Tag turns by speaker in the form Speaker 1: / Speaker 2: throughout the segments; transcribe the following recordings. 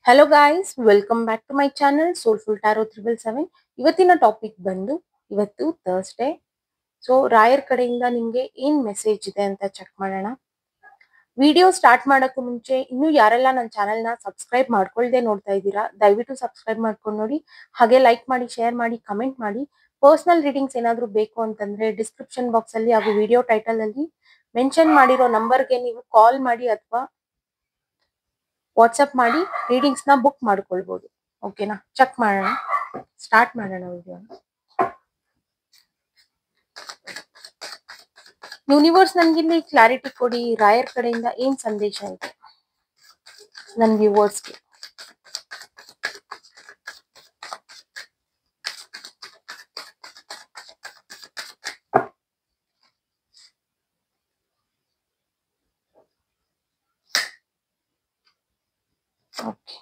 Speaker 1: Hello guys, welcome back to my channel soulful tarot 777. ಇವತ್ತಿನ topic ಬಂದು ಇವತ್ತು Thursday. So ರಾಯರ್ ಕಡೆಯಿಂದ ನಿಮಗೆ ಏನ್ ಮೆಸೇಜ್ ಇದೆ ಅಂತ ಚೆಕ್ ಮಾಡೋಣ. ವಿಡಿಯೋ ಸ್ಟಾರ್ಟ್ ಮಾಡೋಕ್ಕೂ ಮುಂಚೆ ಇನ್ನೂ ಯಾರೆಲ್ಲ ನನ್ನ ಚಾನಲ್ನ ಸಬ್ಸ್ಕ್ರೈಬ್ ಮಾಡ್ಕೊಳ್ದೆ ನೋಡ್ತಾ ಇದ್ದೀರಾ, ದಯವಿಟ್ಟು ಸಬ್ಸ್ಕ್ರೈಬ್ ಮಾಡ್ಕೊಂಡು ನೋಡಿ. ಹಾಗೆ ಲೈಕ್ ಮಾಡಿ, ಶೇರ್ ಮಾಡಿ, ಕಮೆಂಟ್ ಮಾಡಿ. ಪರ್ಸನಲ್ ರೀಡಿಂಗ್ಸ್ ಏನಾದರೂ ಬೇಕು ಅಂತಂದ್ರೆ ಡಿಸ್ಕ್ರಿಪ್ಷನ್ ಬಾಕ್ಸ್ ಅಲ್ಲಿ ಹಾಗೂ ವಿಡಿಯೋ ಟೈಟಲ್ ಅಲ್ಲಿ ಮೆನ್ಷನ್ ಮಾಡಿರೋ ನಂಬರ್ಗೆ ನೀವು ಕಾಲ್ ಮಾಡಿ ಅಥವಾ ವಾಟ್ಸಪ್ ಮಾಡಿ ರೀಡಿಂಗ್ಸ್ ನ ಬುಕ್ ಮಾಡ್ಕೊಳ್ಬಹುದು. ಓಕೆನಾ? ಚೆಕ್ ಮಾಡೋಣ, ಸ್ಟಾರ್ಟ್ ಮಾಡೋಣ ವಿಡಿಯೋ. ಯೂನಿವರ್ಸ್ ನನ್ಗಿಲ್ಲಿ ಕ್ಲಾರಿಟಿ ಕೊಡಿ, ರಾಯರ್ ಕಡೆಯಿಂದ ಏನ್ ಸಂದೇಶ ಇದೆ ನನ್ ವ್ಯೂವರ್ಸ್ಗೆ. Okay,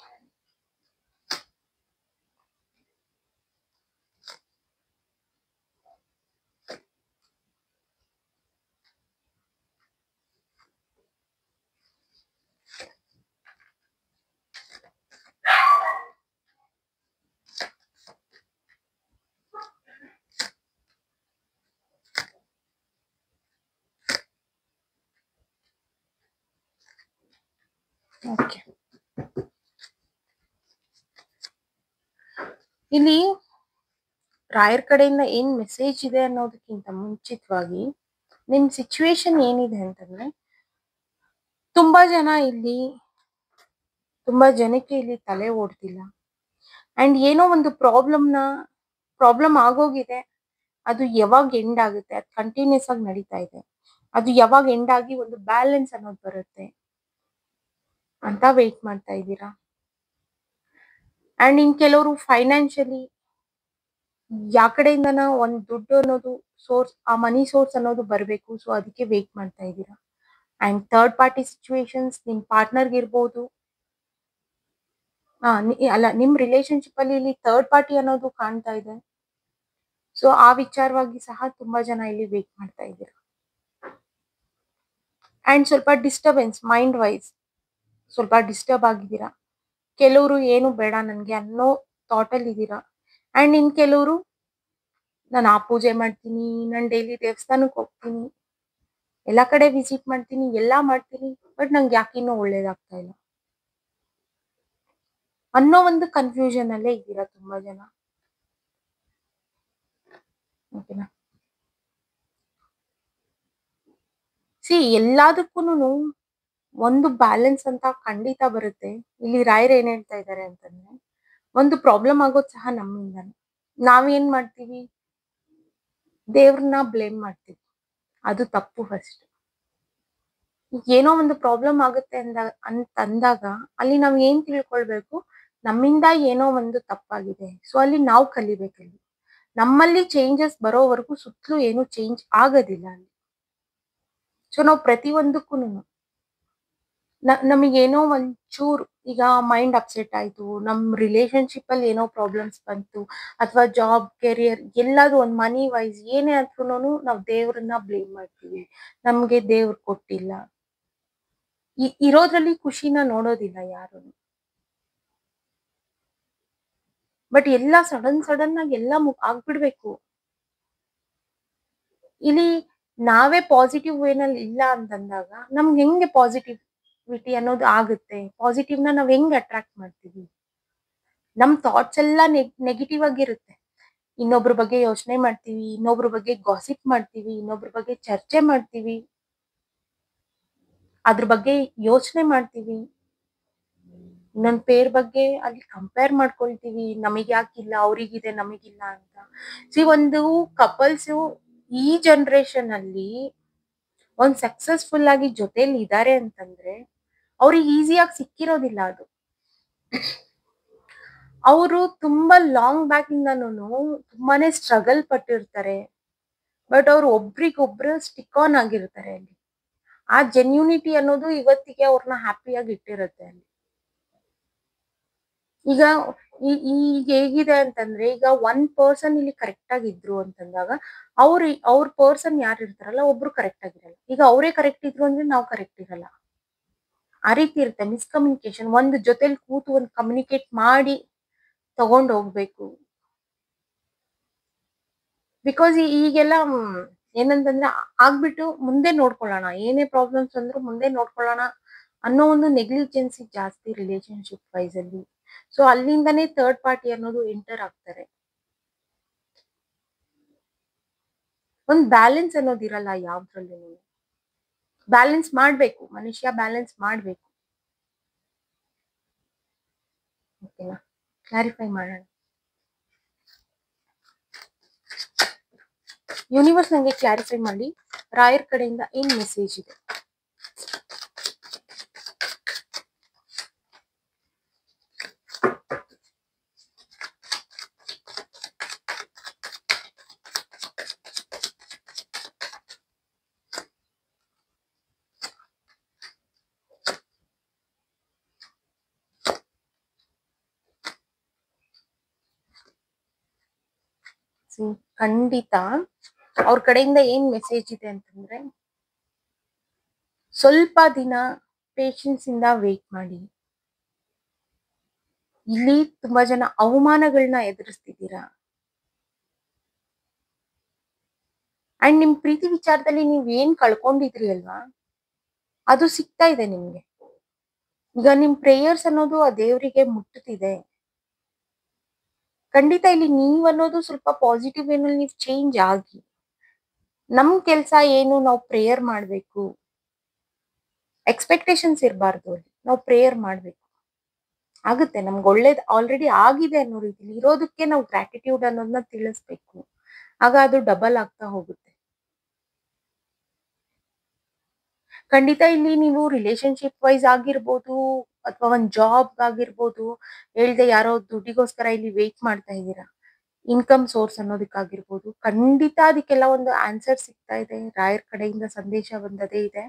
Speaker 1: okay. ಇಲ್ಲಿ ರಾಯರ್ ಕಡೆಯಿಂದ ಏನ್ ಮೆಸೇಜ್ ಇದೆ ಅನ್ನೋದಕ್ಕಿಂತ ಮುಂಚಿತವಾಗಿ ನಿಮ್ ಸಿಚುವೇಶನ್ ಏನಿದೆ ಅಂತಂದ್ರೆ, ತುಂಬಾ ಜನಕ್ಕೆ ಇಲ್ಲಿ ತಲೆ ಓಡ್ತಿಲ್ಲ. ಅಂಡ್ ಏನೋ ಒಂದು ಪ್ರಾಬ್ಲಮ್ ಆಗೋಗಿದೆ. ಅದು ಯಾವಾಗ ಎಂಡ್ ಆಗುತ್ತೆ, ಅದು ಕಂಟಿನ್ಯೂಸ್ ಆಗಿ ನಡೀತಾ ಇದೆ. ಅದು ಯಾವಾಗ ಎಂಡ್ ಆಗಿ ಒಂದು ಬ್ಯಾಲೆನ್ಸ್ ಅನ್ನೋದು ಬರುತ್ತೆ ಅಂತ ವೇಟ್ ಮಾಡ್ತಾ ಇದ್ದೀರಾ. ಅಂಡ್ ಇನ್ ಕೆಲವರು ಫೈನಾನ್ಷಿಯಲಿ ಯಾ ಕಡೆಯಿಂದನ ಒಂದು ದುಡ್ಡು ಅನ್ನೋದು ಸೋರ್ಸ್, ಆ ಮನಿ ಸೋರ್ಸ್ ಅನ್ನೋದು ಬರಬೇಕು. ಸೊ ಅದಕ್ಕೆ ವೇಟ್ ಮಾಡ್ತಾ ಇದ್ದೀರಾ. ಅಂಡ್ ಥರ್ಡ್ ಪಾರ್ಟಿ ಸಿಚುವೇಶನ್ಸ್ ನಿಮ್ ಪಾರ್ಟ್ನರ್ಗೆ ಇರ್ಬೋದು, ಅಲ್ಲ, ನಿಮ್ ರಿಲೇಶನ್ಶಿಪ್ ಅಲ್ಲಿ ಇಲ್ಲಿ ಥರ್ಡ್ ಪಾರ್ಟಿ ಅನ್ನೋದು ಕಾಣ್ತಾ ಇದೆ. ಸೊ ಆ ವಿಚಾರವಾಗಿ ಸಹ ತುಂಬಾ ಜನ ಇಲ್ಲಿ ವೇಟ್ ಮಾಡ್ತಾ ಇದ್ದೀರಾ. ಅಂಡ್ ಸ್ವಲ್ಪ ಡಿಸ್ಟರ್ಬೆನ್ಸ್, ಮೈಂಡ್ ವೈಸ್ ಸ್ವಲ್ಪ ಡಿಸ್ಟರ್ಬ್ ಆಗಿದ್ದೀರಾ. ಕೆಲವರು ಏನು ಬೇಡ ನನ್ಗೆ ಅನ್ನೋ ಥಾಟ್ ಅಲ್ಲಿ ಇದ್ದೀರಾ. ಅಂಡ್ ಇನ್ ಕೆಲವರು ನಾನು ಆ ಪೂಜೆ ಮಾಡ್ತೀನಿ, ನಾನು ಡೈಲಿ ದೇವಸ್ಥಾನಕ್ಕೆ ಹೋಗ್ತೀನಿ, ಎಲ್ಲಾ ಕಡೆ ವಿಸಿಟ್ ಮಾಡ್ತೀನಿ, ಎಲ್ಲಾ ಮಾಡ್ತೀನಿ, ಬಟ್ ನಂಗೆ ಯಾಕಿನ್ನೂ ಒಳ್ಳೇದಾಗ್ತಾ ಇಲ್ಲ ಅನ್ನೋ ಒಂದು ಕನ್ಫ್ಯೂಷನ್ ಅಲ್ಲೇ ಇದ್ದೀರಾ ತುಂಬಾ ಜನ. ಓಕೆನಾ? ಎಲ್ಲದಕ್ಕೂನು ಒಂದು ಬ್ಯಾಲೆನ್ಸ್ ಅಂತ ಖಂಡಿತ ಬರುತ್ತೆ. ಇಲ್ಲಿ ರಾಯರ್ ಏನ್ ಹೇಳ್ತಾ ಇದ್ದಾರೆ ಅಂತಂದ್ರೆ, ಒಂದು ಪ್ರಾಬ್ಲಮ್ ಆಗೋದು ಸಹ ನಮ್ಮಿಂದಾನೆ. ನಾವೇನ್ ಮಾಡ್ತೀವಿ, ದೇವ್ರನ್ನ ಬ್ಲೇಮ್ ಮಾಡ್ತೀವಿ. ಅದು ತಪ್ಪು. ಫಸ್ಟ್ ಏನೋ ಒಂದು ಪ್ರಾಬ್ಲಮ್ ಆಗುತ್ತೆ ಅಂದಾಗ ಅಲ್ಲಿ ನಾವ್ ಏನ್ ತಿಳ್ಕೊಳ್ಬೇಕು, ನಮ್ಮಿಂದ ಏನೋ ಒಂದು ತಪ್ಪಾಗಿದೆ. ಸೊ ಅಲ್ಲಿ ನಾವು ಕಲಿಬೇಕಲ್ಲಿ. ನಮ್ಮಲ್ಲಿ ಚೇಂಜಸ್ ಬರೋವರೆಗೂ ಸುತ್ತಲೂ ಏನು ಚೇಂಜ್ ಆಗೋದಿಲ್ಲ ಅಲ್ಲಿ. ಸೊ ನಾವು ಪ್ರತಿಯೊಂದಕ್ಕೂ ನಮಗೇನೋ ಒಂಚೂರು ಈಗ ಮೈಂಡ್ ಅಪ್ಸೆಟ್ ಆಯ್ತು, ನಮ್ ರಿಲೇಶನ್ಶಿಪ್ ಅಲ್ಲಿ ಏನೋ ಪ್ರಾಬ್ಲಮ್ಸ್ ಬಂತು, ಅಥವಾ ಜಾಬ್, ಕೆರಿಯರ್, ಎಲ್ಲಾದ್ರೂ ಒಂದ್ ಮನಿ ವೈಸ್ ಏನೇ ಆದ್ರೂನು ನಾವು ದೇವ್ರನ್ನ ಬ್ಲೇಮ್ ಮಾಡ್ತೀವಿ. ನಮ್ಗೆ ದೇವ್ರು ಕೊಟ್ಟಿಲ್ಲ, ಇರೋದ್ರಲ್ಲಿ ಖುಷಿನ ನೋಡೋದಿಲ್ಲ ಯಾರು. ಬಟ್ ಎಲ್ಲ ಸಡನ್ ಆಗಿ ಎಲ್ಲ ಆಗ್ಬಿಡ್ಬೇಕು. ಇಲ್ಲಿ ನಾವೇ ಪಾಸಿಟಿವ್ ವೇನಲ್ಲಿ ಇಲ್ಲ ಅಂತಂದಾಗ ನಮ್ಗೆ ಹೆಂಗೆ ಪಾಸಿಟಿವಿಟಿ ಅನ್ನೋದು ಆಗುತ್ತೆ? ಪಾಸಿಟಿವ್ ನ ನಾವ್ ಹೆಂಗ್ ಅಟ್ರಾಕ್ಟ್ ಮಾಡ್ತೀವಿ? ನಮ್ ಥಾಟ್ಸ್ ಎಲ್ಲ ನೆಗೆಟಿವ್ ಆಗಿರುತ್ತೆ. ಇನ್ನೊಬ್ರ ಬಗ್ಗೆ ಯೋಚನೆ ಮಾಡ್ತೀವಿ, ಇನ್ನೊಬ್ರ ಬಗ್ಗೆ ಗಾಸಿಪ್ ಮಾಡ್ತೀವಿ, ಇನ್ನೊಬ್ರ ಬಗ್ಗೆ ಚರ್ಚೆ ಮಾಡ್ತೀವಿ, ಅದ್ರ ಬಗ್ಗೆ ಯೋಚನೆ ಮಾಡ್ತೀವಿ, ಇನ್ನೊಂದ್ ಪೇರ್ ಬಗ್ಗೆ ಅಲ್ಲಿ ಕಂಪೇರ್ ಮಾಡ್ಕೊಳ್ತೀವಿ, ನಮಗ್ ಯಾಕಿಲ್ಲ, ಅವ್ರಿಗಿದೆ ನಮಗಿಲ್ಲ ಅಂತ. ಒಂದು ಕಪಲ್ಸ್ ಈ ಜನರೇಷನ್ ಅಲ್ಲಿ ಒಂದ್ ಸಕ್ಸಸ್ಫುಲ್ ಆಗಿ ಜೊತೆಲಿ ಇದಾರೆ ಅಂತಂದ್ರೆ ಅವ್ರಿಗೆ ಈಸಿಯಾಗಿ ಸಿಕ್ಕಿರೋದಿಲ್ಲ ಅದು. ಅವರು ತುಂಬಾ ಲಾಂಗ್ ಬ್ಯಾಕ್ ಇಂದನೂ ತುಂಬಾನೇ ಸ್ಟ್ರಗಲ್ ಪಟ್ಟಿರ್ತಾರೆ. ಬಟ್ ಅವ್ರು ಒಬ್ರಿಗೊಬ್ರು ಸ್ಟಿಕ್ ಆನ್ ಆಗಿರ್ತಾರೆ ಅಲ್ಲಿ. ಆ ಜೆನ್ಯೂನಿಟಿ ಅನ್ನೋದು ಇವತ್ತಿಗೆ ಅವ್ರನ್ನ ಹ್ಯಾಪಿಯಾಗಿ ಇಟ್ಟಿರುತ್ತೆ ಅಲ್ಲಿ. ಈಗ ಈಗ ಹೇಗಿದೆ ಅಂತಂದ್ರೆ, ಈಗ ಒನ್ ಪರ್ಸನ್ ಇಲ್ಲಿ ಕರೆಕ್ಟ್ ಆಗಿದ್ರು ಅಂತಂದಾಗ ಅವ್ರ ಪರ್ಸನ್ ಯಾರು ಇರ್ತಾರಲ್ಲ ಒಬ್ರು ಕರೆಕ್ಟ್ ಆಗಿರಲ್ಲ. ಈಗ ಅವರೇ ಕರೆಕ್ಟ್ ಇದ್ರು ಅಂದ್ರೆ ನಾವು ಕರೆಕ್ಟ್ ಇರಲ್ಲ. ಆ ರೀತಿ ಇರುತ್ತೆ ಮಿಸ್ಕಮ್ಯುನಿಕೇಶನ್. ಒಂದು ಜೊತೆಲಿ ಕೂತು ಒಂದು ಕಮ್ಯುನಿಕೇಟ್ ಮಾಡಿ ತಗೊಂಡ್ ಹೋಗ್ಬೇಕು. ಬಿಕಾಸ್ ಈಗೆಲ್ಲ ಏನಂತಂದ್ರೆ ಆಗ್ಬಿಟ್ಟು ಮುಂದೆ ನೋಡ್ಕೊಳ್ಳೋಣ, ಏನೇ ಪ್ರಾಬ್ಲಮ್ಸ್ ಅಂದ್ರೂ ಮುಂದೆ ನೋಡ್ಕೊಳ್ಳೋಣ ಅನ್ನೋ ಒಂದು ನೆಗ್ಲಿಜೆನ್ಸಿ ಜಾಸ್ತಿ ರಿಲೇಶನ್ಶಿಪ್ ವೈಸ್ ಅಲ್ಲಿ. ಸೊ ಅಲ್ಲಿಂದನೇ ಥರ್ಡ್ ಪಾರ್ಟಿ ಅನ್ನೋದು ಎಂಟರ್ ಆಗ್ತಾರೆ. ಒಂದ್ ಬ್ಯಾಲೆನ್ಸ್ ಅನ್ನೋದಿರಲ್ಲ ಯಾವ್ದ್ರಲ್ಲೂ. ಬ್ಯಾಲೆನ್ಸ್ ಮಾಡ್ಬೇಕು, ಮನುಷ್ಯ ಬ್ಯಾಲೆನ್ಸ್ ಮಾಡ್ಬೇಕು. ಓಕೆನಾ? ಕ್ಲಾರಿಫೈ ಮಾಡೋಣ. ಯೂನಿವರ್ಸ್ ನಂಗೆ ಕ್ಲಾರಿಫೈ ಮಾಡಿ, ರಾಯರ್ ಕಡೆಯಿಂದ ಏನ್ ಮೆಸೇಜ್ ಇದೆ. ಖಂಡಿತ ಅವ್ರ ಕಡೆಯಿಂದ ಏನ್ ಮೆಸೇಜ್ ಇದೆ ಅಂತಂದ್ರೆ, ಸ್ವಲ್ಪ ದಿನ ಪೇಷನ್ಸ್ ಇಂದ ವೇಟ್ ಮಾಡಿ. ಇಲ್ಲಿ ತುಂಬಾ ಜನ ಅವಮಾನಗಳನ್ನ ಎದುರಿಸ್ತಿದ್ದೀರಾ. ಅಂಡ್ ನಿಮ್ ಪ್ರೀತಿ ವಿಚಾರದಲ್ಲಿ ನೀವ್ ಏನ್ ಕಳ್ಕೊಂಡಿದ್ರಿ ಅಲ್ವಾ, ಅದು ಸಿಗ್ತಾ ಇದೆ ನಿಮ್ಗೆ. ಈಗ ನಿಮ್ ಪ್ರೇಯರ್ಸ್ ಅನ್ನೋದು ಆ ದೇವರಿಗೆ ಮುಟ್ಟುತ್ತಿದೆ. ಖಂಡಿತ ಇಲ್ಲಿ ನೀವ್ ಅನ್ನೋದು ಸ್ವಲ್ಪ ಪಾಸಿಟಿವ್ ವೇನಲ್ಲಿ ನೀವು ಚೇಂಜ್ ಆಗಿ. ನಮ್ ಕೆಲ್ಸ ಏನು, ನಾವು ಪ್ರೇಯರ್ ಮಾಡ್ಬೇಕು, ಎಕ್ಸ್ಪೆಕ್ಟೇಷನ್ಸ್ ಇರಬಾರ್ದು. ಅಲ್ಲಿ ನಾವು ಪ್ರೇಯರ್ ಮಾಡ್ಬೇಕು, ಆಗುತ್ತೆ ನಮ್ಗೆ ಒಳ್ಳೇದ್ ಆಲ್ರೆಡಿ ಆಗಿದೆ ಅನ್ನೋ ರೀತಿಲಿ ಇರೋದಕ್ಕೆ ನಾವು ಗ್ರಾಟಿಟ್ಯೂಡ್ ಅನ್ನೋದನ್ನ ತಿಳಿಸ್ಬೇಕು. ಆಗ ಅದು ಡಬಲ್ ಆಗ್ತಾ ಹೋಗುತ್ತೆ. ಖಂಡಿತ ಇಲ್ಲಿ ನೀವು ರಿಲೇಶನ್ಶಿಪ್ ವೈಸ್ ಆಗಿರ್ಬೋದು, ಅಥವಾ ಒಂದ್ ಜಾಬ್ ಆಗಿರ್ಬೋದು, ಹೇಳ್ದೆ ಯಾರೋ ದುಡ್ಡಿಗೋಸ್ಕರ ಇಲ್ಲಿ ವೇಟ್ ಮಾಡ್ತಾ ಇದ್ದೀರಾ, ಇನ್ಕಮ್ ಸೋರ್ಸ್ ಅನ್ನೋದಕ್ಕಾಗಿರ್ಬೋದು, ಖಂಡಿತ ಅದಕ್ಕೆಲ್ಲ ಒಂದು ಆನ್ಸರ್ ಸಿಗ್ತಾ ಇದೆ. ರಾಯರ್ ಕಡೆಯಿಂದ ಸಂದೇಶ ಬಂದದೇ ಇದೆ.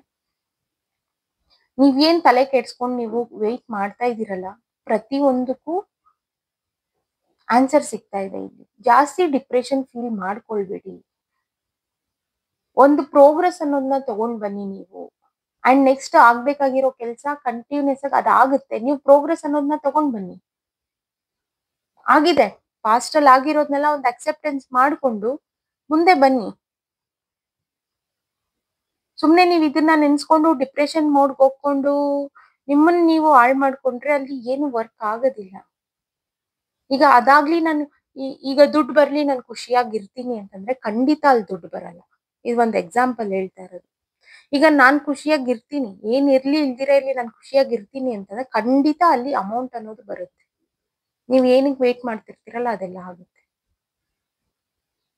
Speaker 1: ನೀವೇನ್ ತಲೆ ಕೆಡ್ಸ್ಕೊಂಡು ನೀವು ವೇಟ್ ಮಾಡ್ತಾ ಇದ್ದೀರಲ್ಲ, ಪ್ರತಿ ಒಂದಕ್ಕೂ ಆನ್ಸರ್ ಸಿಗ್ತಾ ಇದೆ. ಇಲ್ಲಿ ಜಾಸ್ತಿ ಡಿಪ್ರೆಷನ್ ಫೀಲ್ ಮಾಡ್ಕೊಳ್ಬೇಡಿ. ಒಂದು ಪ್ರೋಗ್ರೆಸ್ ಅನ್ನೋದನ್ನ ತಗೊಂಡ್ ಬನ್ನಿ ನೀವು. ಅಂಡ್ ನೆಕ್ಸ್ಟ್ ಆಗ್ಬೇಕಾಗಿರೋ ಕೆಲಸ ಕಂಟಿನ್ಯೂಸ್ ಆಗಿ ಅದಾಗುತ್ತೆ. ನೀವು ಪ್ರೋಗ್ರೆಸ್ ಅನ್ನೋದನ್ನ ತಗೊಂಡ್ ಬನ್ನಿ. ಆಗಿದೆ, ಪಾಸ್ಟ್ ಅಲ್ಲಿ ಆಗಿರೋದ್ನೆಲ್ಲ ಒಂದು ಅಕ್ಸೆಪ್ಟೆನ್ಸ್ ಮಾಡ್ಕೊಂಡು ಮುಂದೆ ಬನ್ನಿ. ಸುಮ್ನೆ ನೀವ್ ಇದನ್ನ ನೆನ್ಸ್ಕೊಂಡು ಡಿಪ್ರೆಷನ್ ಮೋಡ್ಗೆ ಹೋಗ್ಕೊಂಡು ನಿಮ್ಮನ್ನ ನೀವು ಹಾಳು ಮಾಡ್ಕೊಂಡ್ರೆ ಅಲ್ಲಿ ಏನು ವರ್ಕ್ ಆಗೋದಿಲ್ಲ. ಈಗ ಅದಾಗ್ಲಿ ನಾನು ಈಗ ದುಡ್ಡು ಬರ್ಲಿ ನಾನು ಖುಷಿಯಾಗಿರ್ತೀನಿ ಅಂತಂದ್ರೆ ಖಂಡಿತ ಅಲ್ಲಿ ದುಡ್ಡು ಬರಲ್ಲ. ಇದು ಒಂದು ಎಕ್ಸಾಂಪಲ್ ಹೇಳ್ತಾ ಇರೋದು. ಈಗ ನಾನ್ ಖುಷಿಯಾಗಿರ್ತೀನಿ, ಏನ್ ಇರ್ಲಿ ಇಲ್ದಿರ ಇರ್ಲಿ ನಾನು ಖುಷಿಯಾಗಿರ್ತೀನಿ ಅಂತಂದ್ರೆ ಖಂಡಿತ ಅಲ್ಲಿ ಅಮೌಂಟ್ ಅನ್ನೋದು ಬರುತ್ತೆ. ನೀವ್ ಏನಕ್ಕೆ ವೇಟ್ ಮಾಡ್ತಿರ್ತೀರಲ್ಲ ಅದೆಲ್ಲ ಆಗುತ್ತೆ.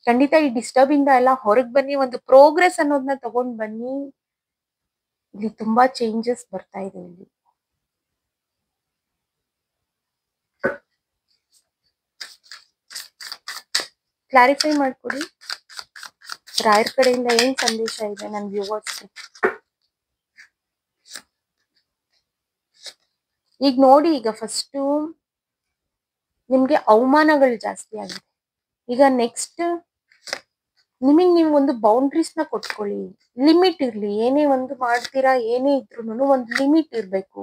Speaker 1: ಖಂಡಿತ ಈ ಡಿಸ್ಟರ್ಬ್ ಇಂದ ಎಲ್ಲ ಹೊರಗ್ ಬನ್ನಿ, ಒಂದು ಪ್ರೋಗ್ರೆಸ್ ಅನ್ನೋದನ್ನ ತಗೊಂಡ್ ಬನ್ನಿ. ಇಲ್ಲಿ ತುಂಬಾ ಚೇಂಜಸ್ ಬರ್ತಾ ಇದೆ. ಇಲ್ಲಿ ಕ್ಲಾರಿಫೈ ಮಾಡ್ಕೊಡಿ, ರಾಯರ್ ಕಡೆಯಿಂದ ಏನ್ ಸಂದೇಶ ಇದೆ ನನ್ ವ್ಯೂವರ್ಸ್ಗೆ. ಈಗ ನೋಡಿ, ಈಗ ಫಸ್ಟ್ ನಿಮ್ಗೆ ಅವಮಾನಗಳು ಜಾಸ್ತಿ ಆಗಿದೆ. ಈಗ ನೆಕ್ಸ್ಟ್ ನಿಮಗ್ ನೀವು ಒಂದು ಬೌಂಡ್ರೀಸ್ ನ ಕೊಟ್ಕೊಳ್ಳಿ. ಲಿಮಿಟ್ ಇರ್ಲಿ, ಏನೇ ಒಂದು ಮಾಡ್ತೀರಾ ಏನೇ ಇದ್ರು ಒಂದು ಲಿಮಿಟ್ ಇರ್ಬೇಕು.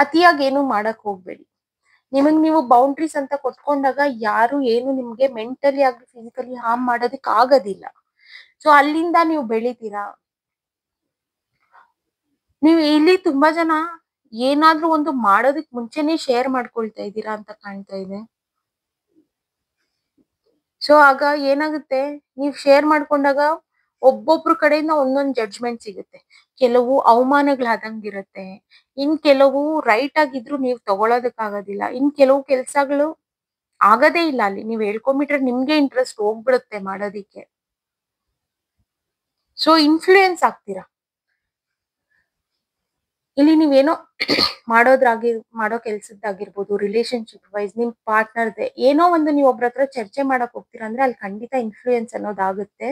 Speaker 1: ಅತಿಯಾಗಿ ಏನು ಮಾಡಕ್ ಹೋಗ್ಬೇಡಿ. ನಿಮಗ್ ನೀವು ಬೌಂಡ್ರೀಸ್ ಅಂತ ಕೊಟ್ಕೊಂಡಾಗ ಯಾರು ಏನು ನಿಮ್ಗೆ ಮೆಂಟಲಿ ಆಗ್ಲಿ ಫಿಸಿಕಲಿ ಹಾರ್ಮ್ ಮಾಡೋದಕ್ ಆಗೋದಿಲ್ಲ. ಸೊ ಅಲ್ಲಿಂದ ನೀವು ಬೆಳಿತೀರಾ. ನೀವು ಇಲ್ಲಿ ತುಂಬಾ ಜನ ಏನಾದ್ರೂ ಒಂದು ಮಾಡೋದಕ್ ಮುಂಚೆನೆ ಶೇರ್ ಮಾಡ್ಕೊಳ್ತಾ ಇದ್ದೀರಾ ಅಂತ ಕಾಣ್ತಾ ಇದೆ. ಸೊ ಆಗ ಏನಾಗುತ್ತೆ, ನೀವ್ ಶೇರ್ ಮಾಡ್ಕೊಂಡಾಗ ಒಬ್ಬೊಬ್ರ ಕಡೆಯಿಂದ ಒಂದೊಂದ್ ಜಡ್ಜ್ಮೆಂಟ್ ಸಿಗುತ್ತೆ. ಕೆಲವು ಅವಮಾನಗಳಾದಂಗಿರುತ್ತೆ, ಇನ್ ಕೆಲವು ರೈಟ್ ಆಗಿದ್ರು ನೀವ್ ತಗೊಳೋದಕ್ ಆಗೋದಿಲ್ಲ, ಇನ್ ಕೆಲವು ಕೆಲ್ಸಗಳು ಆಗದೇ ಇಲ್ಲ. ಅಲ್ಲಿ ನೀವ್ ಹೇಳ್ಕೊಂಡ್ಬಿಟ್ರೆ ನಿಮ್ಗೆ ಇಂಟ್ರೆಸ್ಟ್ ಹೋಗ್ಬಿಡುತ್ತೆ ಮಾಡೋದಿಕ್ಕೆ. ಸೊ ಇನ್ಫ್ಲೂಯೆನ್ಸ್ ಆಗ್ತೀರಾ. ಇಲ್ಲಿ ನೀವೇನೋ ಮಾಡೋ ಕೆಲ್ಸದ್ದಾಗಿರ್ಬೋದು, ರಿಲೇಶನ್ಶಿಪ್ ವೈಸ್ ನಿಮ್ ಪಾರ್ಟ್ನರ್ದೆ ಏನೋ ಒಂದು ನೀವ್ ಒಬ್ರ ಹತ್ರ ಚರ್ಚೆ ಮಾಡಕ್ ಹೋಗ್ತೀರಾ ಅಂದ್ರೆ ಅಲ್ಲಿ ಖಂಡಿತ ಇನ್ಫ್ಲೂಯೆನ್ಸ್ ಅನ್ನೋದಾಗುತ್ತೆ.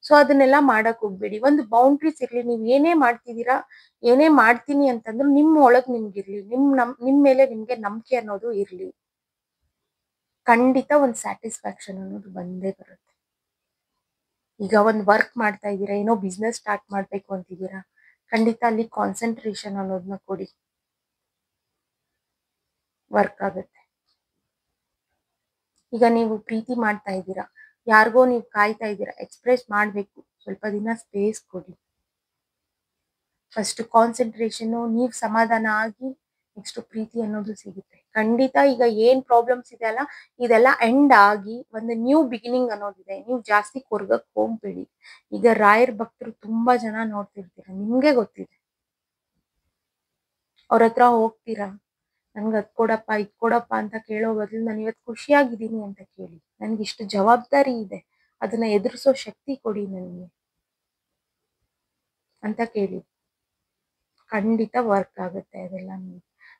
Speaker 1: ಸೊ ಅದನ್ನೆಲ್ಲ ಮಾಡಕ್ ಹೋಗ್ಬೇಡಿ. ಒಂದು ಬೌಂಡ್ರೀಸ್ ಇರ್ಲಿ. ನೀವ್ ಏನೇ ಮಾಡ್ತಿದೀರಾ, ಏನೇ ಮಾಡ್ತೀನಿ ಅಂತಂದ್ರು ನಿಮ್ ಒಳಗ್ ನಿಮ್ಗಿರ್ಲಿ, ನಿಮ್ ಮೇಲೆ ನಿಮ್ಗೆ ನಂಬಿಕೆ ಅನ್ನೋದು ಇರ್ಲಿ. ಖಂಡಿತ ಒಂದ್ ಸ್ಯಾಟಿಸ್ಫ್ಯಾಕ್ಷನ್ ಅನ್ನೋದು ಬಂದೇ ಬರುತ್ತೆ. ಈಗ ಒಂದ್ ವರ್ಕ್ ಮಾಡ್ತಾ ಇದ್ದೀರಾ, ಏನೋ ಬಿಸ್ನೆಸ್ ಸ್ಟಾರ್ಟ್ ಮಾಡ್ಬೇಕು ಅಂತಿದ್ದೀರಾ, ಖಂಡಿತ ಅಲ್ಲಿ ಕಾನ್ಸಂಟ್ರೇಷನ್ ಅನ್ನೋದನ್ನ ಕೊಡಿ, ವರ್ಕ್ ಆಗುತ್ತೆ. ಈಗ ನೀವು ಪ್ರೀತಿ ಮಾಡ್ತಾ ಇದ್ದೀರಾ, ಯಾರಿಗೋ ನೀವು ಕಾಯ್ತಾ ಇದ್ದೀರಾ, ಎಕ್ಸ್‌ಪ್ರೆಸ್ ಮಾಡ್ಬೇಕು. ಸ್ವಲ್ಪ ದಿನ ಸ್ಪೇಸ್ ಕೊಡಿ. ಫಸ್ಟ್ ಕಾನ್ಸಂಟ್ರೇಷನ್ ನೀವ್ ಸಮಾಧಾನ ಆಗಿ ನೆಕ್ಸ್ಟ್ ಪ್ರೀತಿ ಅನ್ನೋದು ಸಿಗುತ್ತೆ. ಖಂಡಿತ ಈಗ ಏನ್ ಪ್ರಾಬ್ಲಮ್ಸ್ ಇದೆ ಅಲ್ಲ, ಇದೆಲ್ಲ ಎಂಡ್ ಆಗಿ ಒಂದು ನ್ಯೂ ಬಿಗಿನಿಂಗ್ ಅನ್ನೋದಿದೆ. ನೀವು ಜಾಸ್ತಿ ಕೊರ್ಗಕ್ ಹೋಗ್ಬೇಡಿ. ಈಗ ರಾಯರ್ ಭಕ್ತರು ತುಂಬಾ ಜನ ನೋಡ್ತಿರ್ತೀರ, ನಿಮ್ಗೆ ಗೊತ್ತಿದೆ. ಅವ್ರ ಹತ್ರ ಹೋಗ್ತೀರಾ, ನನ್ಗೆ ಅದ್ ಕೊಡಪ್ಪ ಇದ್ ಕೊಡಪ್ಪ ಅಂತ ಕೇಳೋ ಬದಲು ನಾನು ಇವತ್ತು ಖುಷಿಯಾಗಿದ್ದೀನಿ ಅಂತ ಕೇಳಿ. ನನ್ಗೆ ಇಷ್ಟು ಜವಾಬ್ದಾರಿ ಇದೆ, ಅದನ್ನ ಎದುರಿಸೋ ಶಕ್ತಿ ಕೊಡಿ ನನಗೆ ಅಂತ ಕೇಳಿ. ಖಂಡಿತ ವರ್ಕ್ ಆಗುತ್ತೆ ಅದೆಲ್ಲ.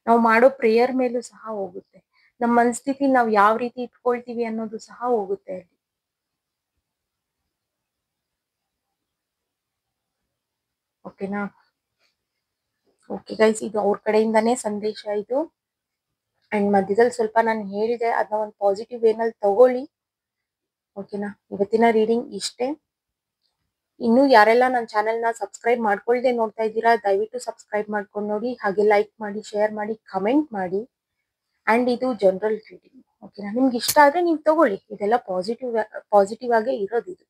Speaker 1: ನಾವು ಮಾಡೋ ಪ್ರೇಯರ್ ಮೇಲೂ ಸಹ ಹೋಗುತ್ತೆ. ನಮ್ಮ ಮನಸ್ಥಿತಿ ನಾವು ಯಾವ ರೀತಿ ಇಟ್ಕೊಳ್ತೀವಿ ಅನ್ನೋದು ಸಹ ಹೋಗುತ್ತೆ ಅಲ್ಲಿ. ಓಕೆನಾ? ಓಕೆ ಗೈಸ್, ಇದು ಅವ್ರ ಕಡೆಯಿಂದಾನೇ ಸಂದೇಶ ಇದು. ಅಂಡ್ ಮಧ್ಯದಲ್ಲಿ ಸ್ವಲ್ಪ ನಾನು ಹೇಳಿದೆ, ಅದನ್ನ ಒಂದು ಪಾಸಿಟಿವ್ ವೇನಲ್ಲಿ ತಗೊಳ್ಳಿ. ಓಕೆನಾ? ಇವತ್ತಿನ ರೀಡಿಂಗ್ ಇಷ್ಟೇ. ಇನ್ನು ಯಾರೆಲ್ಲ ನನ್ನ ಚಾನೆಲ್ನ ಸಬ್ಸ್ಕ್ರೈಬ್ ಮಾಡ್ಕೊಳ್ದೆ ನೋಡ್ತಾ ಇದ್ದೀರಾ, ದಯವಿಟ್ಟು ಸಬ್ಸ್ಕ್ರೈಬ್ ಮಾಡ್ಕೊಂಡು ನೋಡಿ. ಹಾಗೆ ಲೈಕ್ ಮಾಡಿ, ಶೇರ್ ಮಾಡಿ, ಕಮೆಂಟ್ ಮಾಡಿ. ಅಂಡ್ ಇದು ಜನರಲ್ ರೀಡಿಂಗ್. ಓಕೆನಾ? ನಿಮ್ಗೆ ಇಷ್ಟ ಆದ್ರೆ ನೀವು ತಗೊಳ್ಳಿ. ಇದೆಲ್ಲ ಪಾಸಿಟಿವ್ ಆಗೇ ಇರೋದು ಇದು.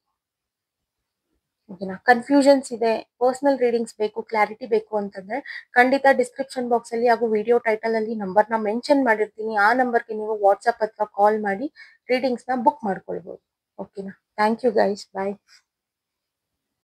Speaker 1: ಓಕೆನಾ? ಕನ್ಫ್ಯೂಷನ್ಸ್ ಇದೆ, ಪರ್ಸನಲ್ ರೀಡಿಂಗ್ಸ್ ಬೇಕು, ಕ್ಲಾರಿಟಿ ಬೇಕು ಅಂತಂದ್ರೆ ಖಂಡಿತ ಡಿಸ್ಕ್ರಿಪ್ಷನ್ ಬಾಕ್ಸ್ ಅಲ್ಲಿ ಹಾಗೂ ವಿಡಿಯೋ ಟೈಟಲ್ ಅಲ್ಲಿ ನಂಬರ್ನ ಮೆನ್ಷನ್ ಮಾಡಿರ್ತೀನಿ. ಆ ನಂಬರ್ಗೆ ನೀವು ವಾಟ್ಸ್ಆಪ್ ಅಥವಾ ಕಾಲ್ ಮಾಡಿ ರೀಡಿಂಗ್ಸ್ನ ಬುಕ್ ಮಾಡ್ಕೊಳ್ಬಹುದು. ಓಕೆನಾ? Thank you guys, bye.